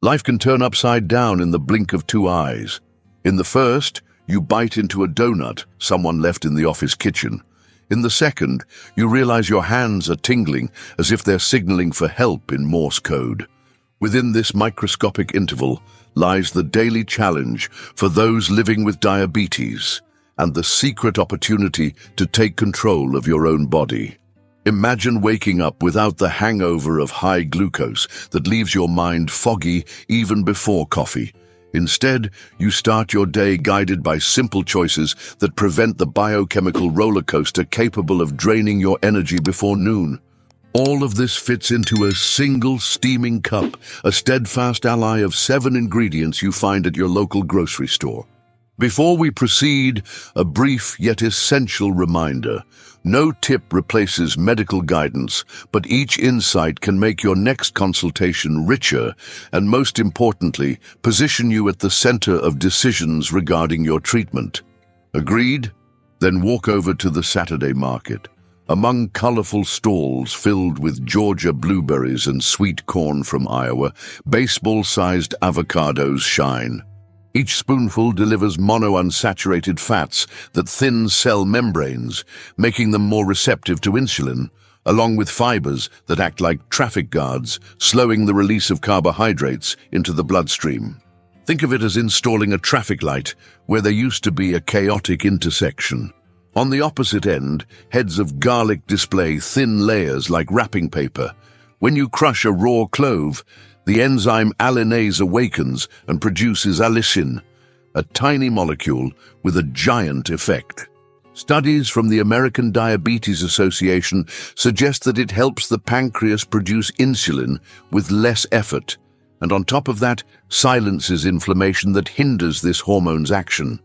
Life can turn upside down in the blink of two eyes. In the first, you bite into a donut someone left in the office kitchen. In the second, you realize your hands are tingling as if they're signaling for help in Morse code. Within this microscopic interval lies the daily challenge for those living with diabetes and the secret opportunity to take control of your own body. Imagine waking up without the hangover of high glucose that leaves your mind foggy even before coffee. Instead, you start your day guided by simple choices that prevent the biochemical roller coaster capable of draining your energy before noon. All of this fits into a single steaming cup, a steadfast ally of 7 ingredients you find at your local grocery store. Before we proceed, a brief yet essential reminder. No tip replaces medical guidance, but each insight can make your next consultation richer and, most importantly, position you at the center of decisions regarding your treatment. Agreed? Then walk over to the Saturday market. Among colorful stalls filled with Georgia blueberries and sweet corn from Iowa, baseball-sized avocados shine. Each spoonful delivers monounsaturated fats that thin cell membranes, making them more receptive to insulin, along with fibers that act like traffic guards, slowing the release of carbohydrates into the bloodstream. Think of it as installing a traffic light where there used to be a chaotic intersection. On the opposite end, heads of garlic display thin layers like wrapping paper. When you crush a raw clove, the enzyme allinase awakens and produces allicin, a tiny molecule with a giant effect. Studies from the American Diabetes Association suggest that it helps the pancreas produce insulin with less effort, and on top of that, silences inflammation that hinders this hormone's action.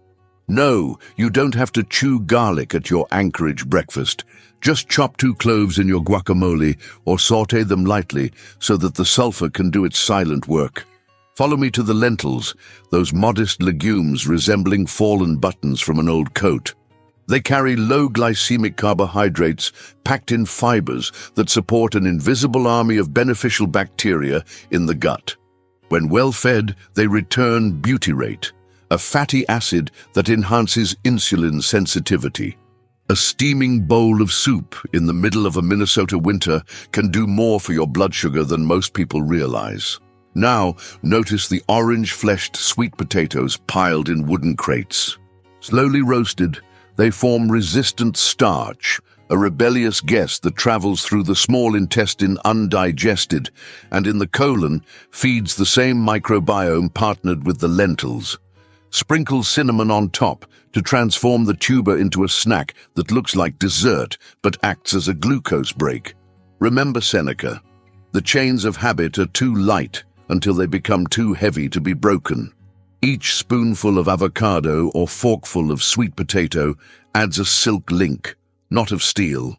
No, you don't have to chew garlic at your Anchorage breakfast. Just chop 2 cloves in your guacamole or saute them lightly so that the sulfur can do its silent work. Follow me to the lentils, those modest legumes resembling fallen buttons from an old coat. They carry low glycemic carbohydrates packed in fibers that support an invisible army of beneficial bacteria in the gut. When well fed, they return butyrate, a fatty acid that enhances insulin sensitivity. A steaming bowl of soup in the middle of a Minnesota winter can do more for your blood sugar than most people realize. Now, notice the orange-fleshed sweet potatoes piled in wooden crates. Slowly roasted, they form resistant starch, a rebellious guest that travels through the small intestine undigested and in the colon feeds the same microbiome partnered with the lentils. Sprinkle cinnamon on top to transform the tuber into a snack that looks like dessert but acts as a glucose break. Remember Seneca, the chains of habit are too light until they become too heavy to be broken. Each spoonful of avocado or forkful of sweet potato adds a silk link, not of steel.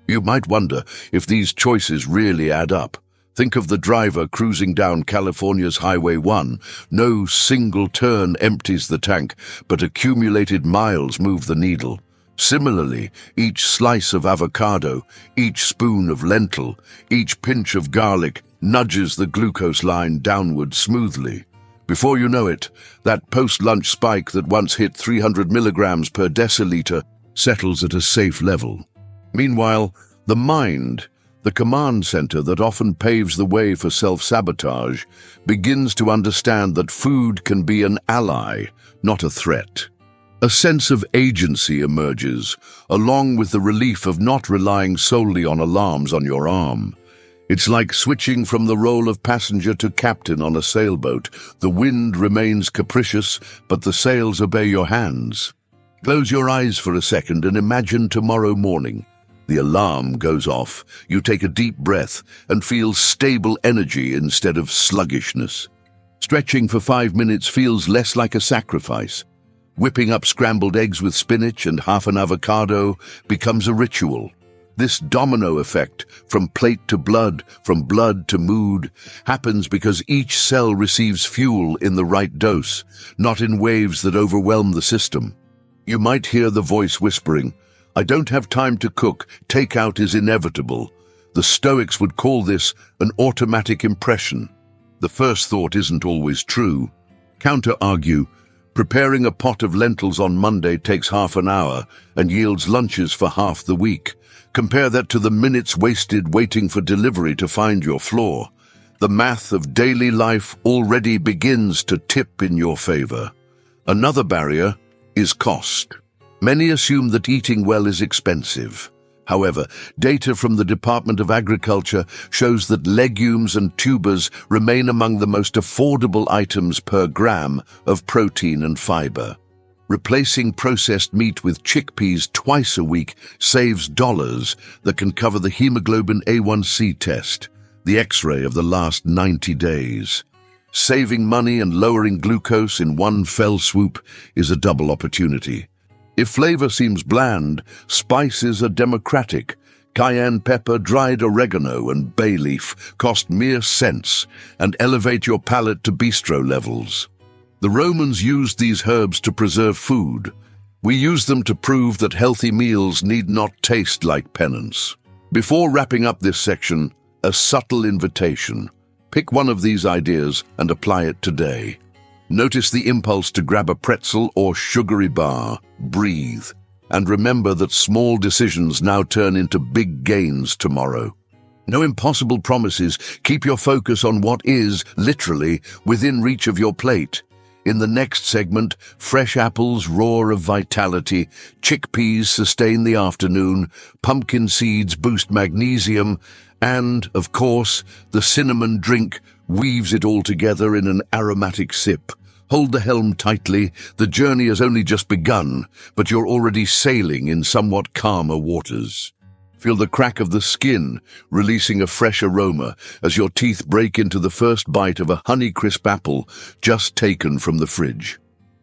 You might wonder if these choices really add up. Think of the driver cruising down California's Highway 1. No single turn empties the tank, but accumulated miles move the needle. Similarly, each slice of avocado, each spoon of lentil, each pinch of garlic nudges the glucose line downward smoothly. Before you know it, that post-lunch spike that once hit 300 milligrams per deciliter settles at a safe level. Meanwhile, the mind, the command center that often paves the way for self-sabotage, begins to understand that food can be an ally, not a threat. A sense of agency emerges, along with the relief of not relying solely on alarms on your arm. It's like switching from the role of passenger to captain on a sailboat. The wind remains capricious, but the sails obey your hands. Close your eyes for a second and imagine tomorrow morning. The alarm goes off, you take a deep breath and feel stable energy instead of sluggishness. Stretching for 5 minutes feels less like a sacrifice. Whipping up scrambled eggs with spinach and half an avocado becomes a ritual. This domino effect, from plate to blood, from blood to mood, happens because each cell receives fuel in the right dose, not in waves that overwhelm the system. You might hear the voice whispering, "I don't have time to cook, takeout is inevitable." The Stoics would call this an automatic impression. The first thought isn't always true. Counter-argue, preparing a pot of lentils on Monday takes half an hour and yields lunches for half the week. Compare that to the minutes wasted waiting for delivery to find your floor. The math of daily life already begins to tip in your favor. Another barrier is cost. Many assume that eating well is expensive. However, data from the Department of Agriculture shows that legumes and tubers remain among the most affordable items per gram of protein and fiber. Replacing processed meat with chickpeas twice a week saves dollars that can cover the hemoglobin A1C test, the X-ray of the last 90 days. Saving money and lowering glucose in one fell swoop is a double opportunity. If flavor seems bland, spices are democratic. Cayenne pepper, dried oregano, and bay leaf cost mere cents and elevate your palate to bistro levels. The Romans used these herbs to preserve food. We use them to prove that healthy meals need not taste like penance. Before wrapping up this section, a subtle invitation. Pick one of these ideas and apply it today. Notice the impulse to grab a pretzel or sugary bar. Breathe. And remember that small decisions now turn into big gains tomorrow. No impossible promises. Keep your focus on what is, literally, within reach of your plate. In the next segment, fresh apples roar of vitality, chickpeas sustain the afternoon, pumpkin seeds boost magnesium, and, of course, the cinnamon drink weaves it all together in an aromatic sip. Hold the helm tightly. The journey has only just begun, but you're already sailing in somewhat calmer waters. Feel the crack of the skin, releasing a fresh aroma as your teeth break into the first bite of a honey-crisp apple just taken from the fridge.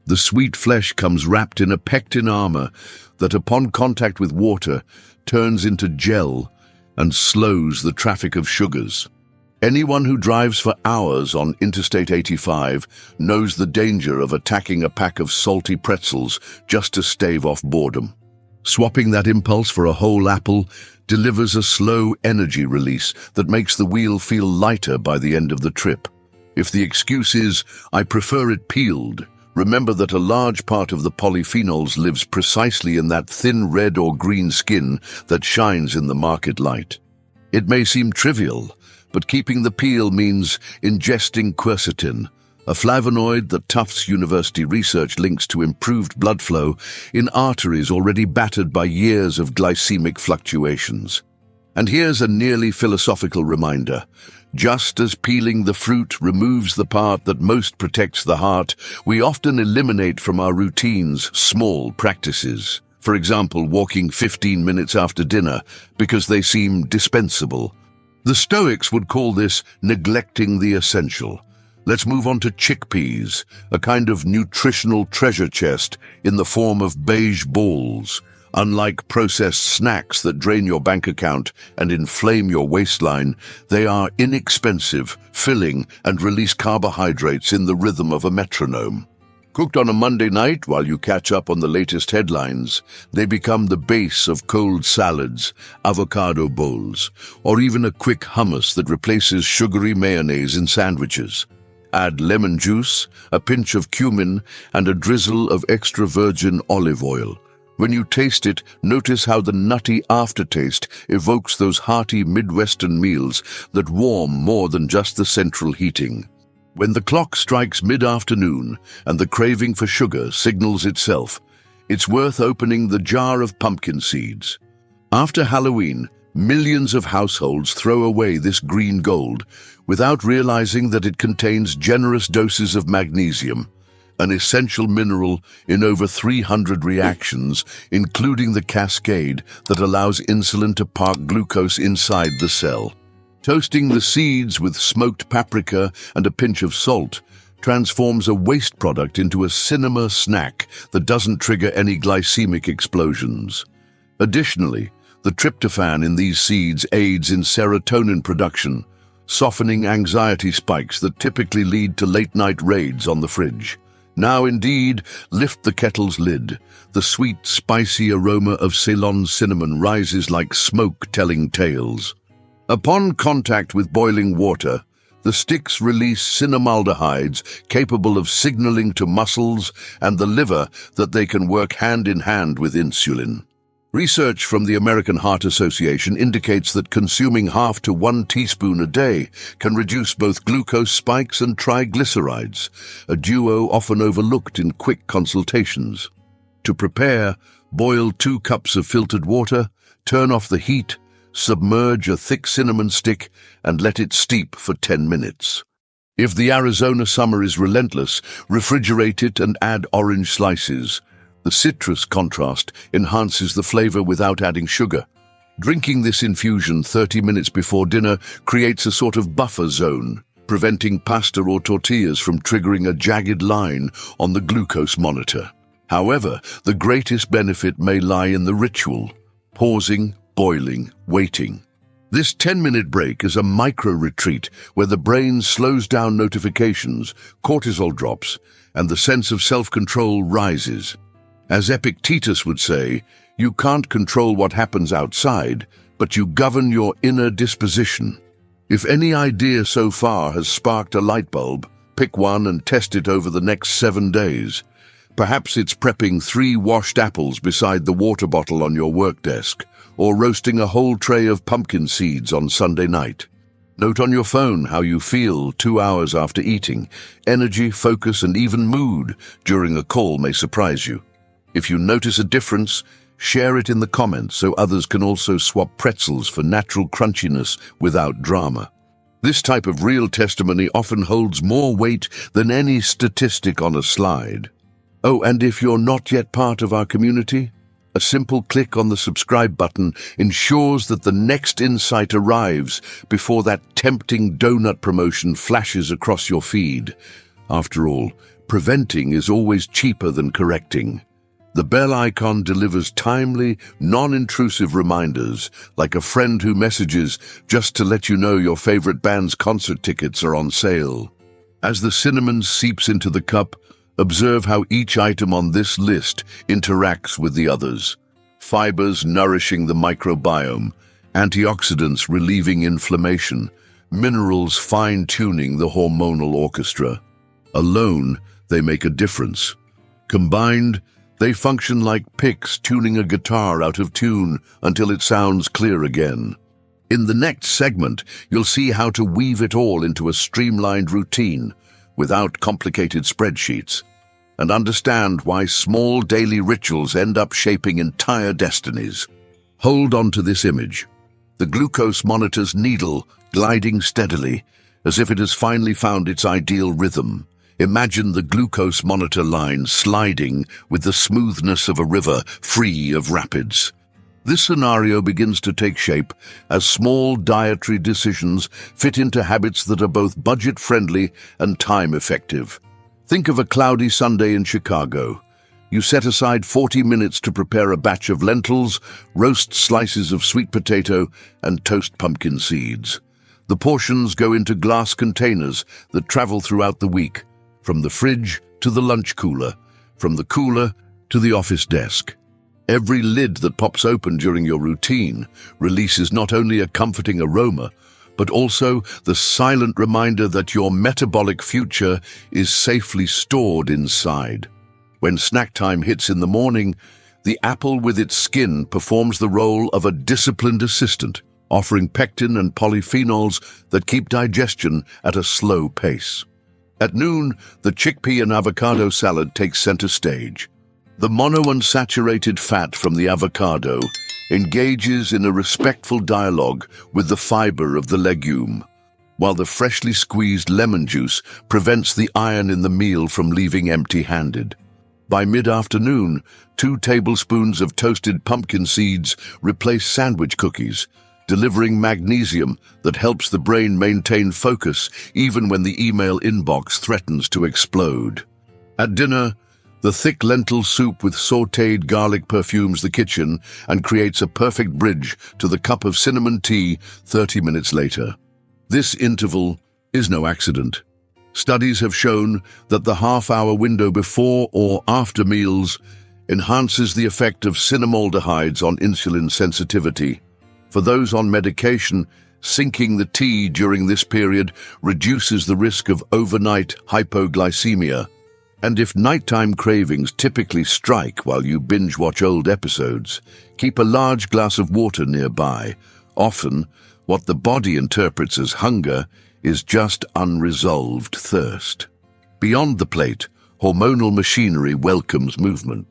The sweet flesh comes wrapped in a pectin armor that, upon contact with water, turns into gel and slows the traffic of sugars. Anyone who drives for hours on Interstate 85 knows the danger of attacking a pack of salty pretzels just to stave off boredom. Swapping that impulse for a whole apple delivers a slow energy release that makes the wheel feel lighter by the end of the trip. If the excuse is, "I prefer it peeled," remember that a large part of the polyphenols lives precisely in that thin red or green skin that shines in the market light. It may seem trivial, but keeping the peel means ingesting quercetin, a flavonoid that Tufts University research links to improved blood flow in arteries already battered by years of glycemic fluctuations. And here's a nearly philosophical reminder. Just as peeling the fruit removes the part that most protects the heart, we often eliminate from our routines small practices. For example, walking 15 minutes after dinner because they seem dispensable. The Stoics would call this neglecting the essential. Let's move on to chickpeas, a kind of nutritional treasure chest in the form of beige balls. Unlike processed snacks that drain your bank account and inflame your waistline, they are inexpensive, filling, and release carbohydrates in the rhythm of a metronome. Cooked on a Monday night while you catch up on the latest headlines, they become the base of cold salads, avocado bowls, or even a quick hummus that replaces sugary mayonnaise in sandwiches. Add lemon juice, a pinch of cumin, and a drizzle of extra virgin olive oil. When you taste it, notice how the nutty aftertaste evokes those hearty Midwestern meals that warm more than just the central heating. When the clock strikes mid-afternoon and the craving for sugar signals itself, it's worth opening the jar of pumpkin seeds. After Halloween, millions of households throw away this green gold without realizing that it contains generous doses of magnesium, an essential mineral in over 300 reactions, including the cascade that allows insulin to park glucose inside the cell. Toasting the seeds with smoked paprika and a pinch of salt transforms a waste product into a cinema snack that doesn't trigger any glycemic explosions. Additionally, the tryptophan in these seeds aids in serotonin production, softening anxiety spikes that typically lead to late-night raids on the fridge. Now indeed, lift the kettle's lid. The sweet, spicy aroma of Ceylon cinnamon rises like smoke telling tales. Upon contact with boiling water, The sticks release cinnamaldehydes capable of signaling to muscles and the liver that they can work hand in hand with insulin. Research from the American Heart Association indicates that consuming half to 1 teaspoon a day can reduce both glucose spikes and triglycerides, a duo often overlooked in quick consultations. To prepare, boil 2 cups of filtered water, turn off the heat, submerge a thick cinnamon stick, and let it steep for 10 minutes. If the Arizona summer is relentless, refrigerate it and add orange slices. The citrus contrast enhances the flavor without adding sugar. Drinking this infusion 30 minutes before dinner creates a sort of buffer zone, preventing pasta or tortillas from triggering a jagged line on the glucose monitor. However, the greatest benefit may lie in the ritual: pausing, boiling, waiting. This 10-minute break is a micro-retreat where the brain slows down notifications, cortisol drops, and the sense of self-control rises. As Epictetus would say, you can't control what happens outside, but you govern your inner disposition. If any idea so far has sparked a light bulb, pick one and test it over the next 7 days. Perhaps it's prepping 3 washed apples beside the water bottle on your work desk, or roasting a whole tray of pumpkin seeds on Sunday night. Note on your phone how you feel 2 hours after eating. Energy, focus, and even mood during a call may surprise you. If you notice a difference, share it in the comments so others can also swap pretzels for natural crunchiness without drama. This type of real testimony often holds more weight than any statistic on a slide. Oh, and if you're not yet part of our community, a simple click on the subscribe button ensures that the next insight arrives before that tempting donut promotion flashes across your feed. After all, preventing is always cheaper than correcting. The bell icon delivers timely, non-intrusive reminders, like a friend who messages just to let you know your favorite band's concert tickets are on sale. As the cinnamon seeps into the cup, observe how each item on this list interacts with the others. Fibers nourishing the microbiome, antioxidants relieving inflammation, minerals fine-tuning the hormonal orchestra. Alone, they make a difference. Combined, they function like picks tuning a guitar out of tune until it sounds clear again. In the next segment, you'll see how to weave it all into a streamlined routine without complicated spreadsheets, and understand why small daily rituals end up shaping entire destinies. Hold on to this image. The glucose monitor's needle gliding steadily, as if it has finally found its ideal rhythm. Imagine the glucose monitor line sliding with the smoothness of a river free of rapids. This scenario begins to take shape as small dietary decisions fit into habits that are both budget-friendly and time-effective. Think of a cloudy Sunday in Chicago. You set aside 40 minutes to prepare a batch of lentils, roast slices of sweet potato, and toast pumpkin seeds. The portions go into glass containers that travel throughout the week, from the fridge to the lunch cooler, from the cooler to the office desk. Every lid that pops open during your routine releases not only a comforting aroma, but also the silent reminder that your metabolic future is safely stored inside. When snack time hits in the morning, the apple with its skin performs the role of a disciplined assistant, offering pectin and polyphenols that keep digestion at a slow pace. At noon, the chickpea and avocado salad takes center stage. The monounsaturated fat from the avocado engages in a respectful dialogue with the fiber of the legume, while the freshly squeezed lemon juice prevents the iron in the meal from leaving empty-handed. By mid-afternoon, 2 tablespoons of toasted pumpkin seeds replace sandwich cookies, delivering magnesium that helps the brain maintain focus even when the email inbox threatens to explode. At dinner, the thick lentil soup with sautéed garlic perfumes the kitchen and creates a perfect bridge to the cup of cinnamon tea 30 minutes later. This interval is no accident. Studies have shown that the half-hour window before or after meals enhances the effect of cinnamaldehydes on insulin sensitivity. For those on medication, Sinking the tea during this period reduces the risk of overnight hypoglycemia. And if nighttime cravings typically strike while you binge-watch old episodes, keep a large glass of water nearby. Often, what the body interprets as hunger is just unresolved thirst. Beyond the plate, hormonal machinery welcomes movement.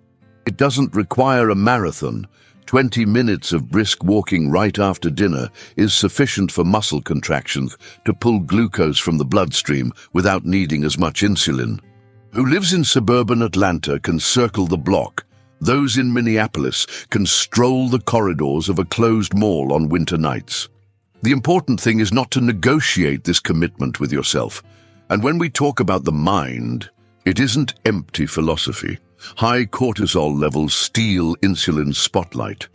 It doesn't require a marathon. 20 minutes of brisk walking right after dinner is sufficient for muscle contractions to pull glucose from the bloodstream without needing as much insulin. Who lives in suburban Atlanta can circle the block. Those in Minneapolis can stroll the corridors of a closed mall on winter nights. The important thing is not to negotiate this commitment with yourself. And when we talk about the mind, it isn't empty philosophy. High cortisol levels steal insulin's spotlight.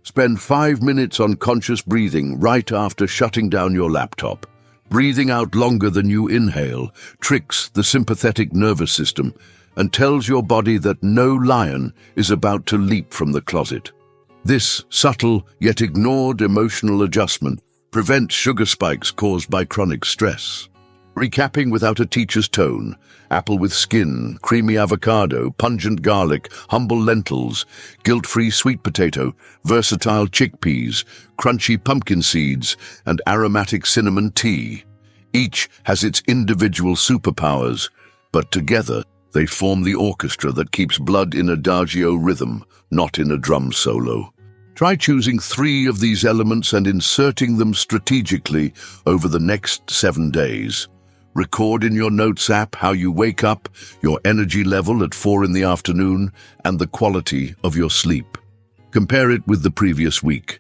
Spend 5 minutes on conscious breathing right after shutting down your laptop. Breathing out longer than you inhale tricks the sympathetic nervous system and tells your body that no lion is about to leap from the closet. This subtle yet ignored emotional adjustment prevents sugar spikes caused by chronic stress. Recapping without a teacher's tone: apple with skin, creamy avocado, pungent garlic, humble lentils, guilt-free sweet potato, versatile chickpeas, crunchy pumpkin seeds, and aromatic cinnamon tea. Each has its individual superpowers, but together they form the orchestra that keeps blood in adagio rhythm, not in a drum solo. Try choosing 3 of these elements and inserting them strategically over the next 7 days. Record in your notes app how you wake up, your energy level at 4 in the afternoon, and the quality of your sleep. Compare it with the previous week.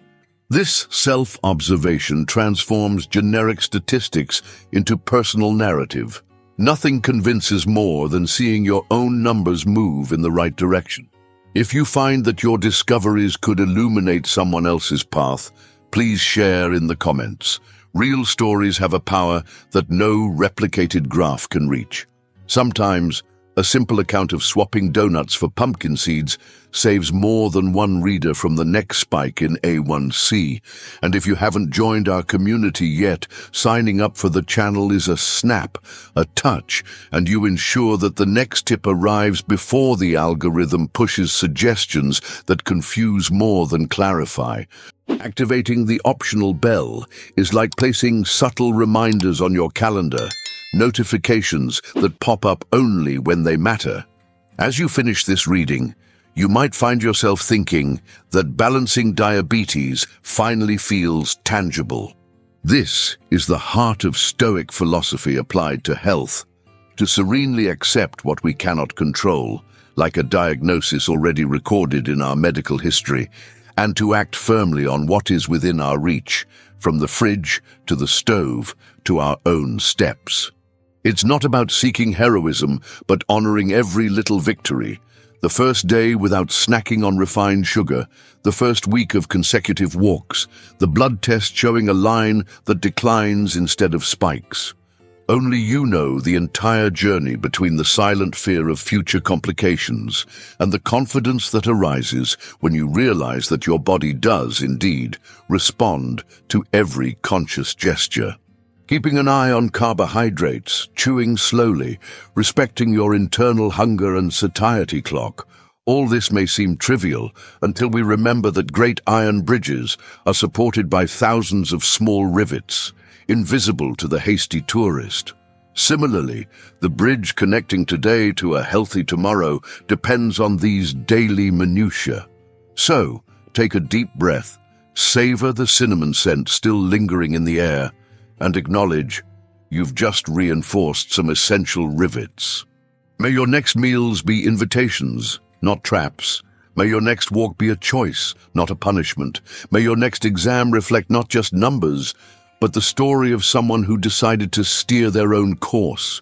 This self-observation transforms generic statistics into personal narrative. Nothing convinces more than seeing your own numbers move in the right direction. If you find that your discoveries could illuminate someone else's path, please share in the comments. Real stories have a power that no replicated graph can reach. Sometimes, a simple account of swapping donuts for pumpkin seeds saves more than one reader from the next spike in A1C. And if you haven't joined our community yet, signing up for the channel is a snap, a touch, and you ensure that the next tip arrives before the algorithm pushes suggestions that confuse more than clarify. Activating the optional bell is like placing subtle reminders on your calendar, notifications that pop up only when they matter. As you finish this reading, you might find yourself thinking that balancing diabetes finally feels tangible. This is the heart of Stoic philosophy applied to health, to serenely accept what we cannot control, like a diagnosis already recorded in our medical history, and to act firmly on what is within our reach, from the fridge to the stove to our own steps. It's not about seeking heroism, but honoring every little victory. The first day without snacking on refined sugar, the first week of consecutive walks, the blood test showing a line that declines instead of spikes. Only you know the entire journey between the silent fear of future complications and the confidence that arises when you realize that your body does, indeed, respond to every conscious gesture. Keeping an eye on carbohydrates, chewing slowly, respecting your internal hunger and satiety clock. All this may seem trivial until we remember that great iron bridges are supported by thousands of small rivets, invisible to the hasty tourist. Similarly, the bridge connecting today to a healthy tomorrow depends on these daily minutiae. So, take a deep breath, savor the cinnamon scent still lingering in the air, and acknowledge you've just reinforced some essential rivets. May your next meals be invitations, not traps. May your next walk be a choice, not a punishment. May your next exam reflect not just numbers, but the story of someone who decided to steer their own course.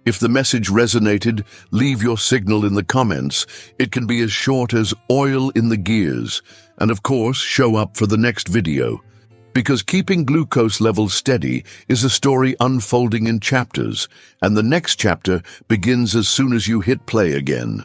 If the message resonated, leave your signal in the comments. It can be as short as oil in the gears. And of course, show up for the next video. Because keeping glucose levels steady is a story unfolding in chapters, and the next chapter begins as soon as you hit play again.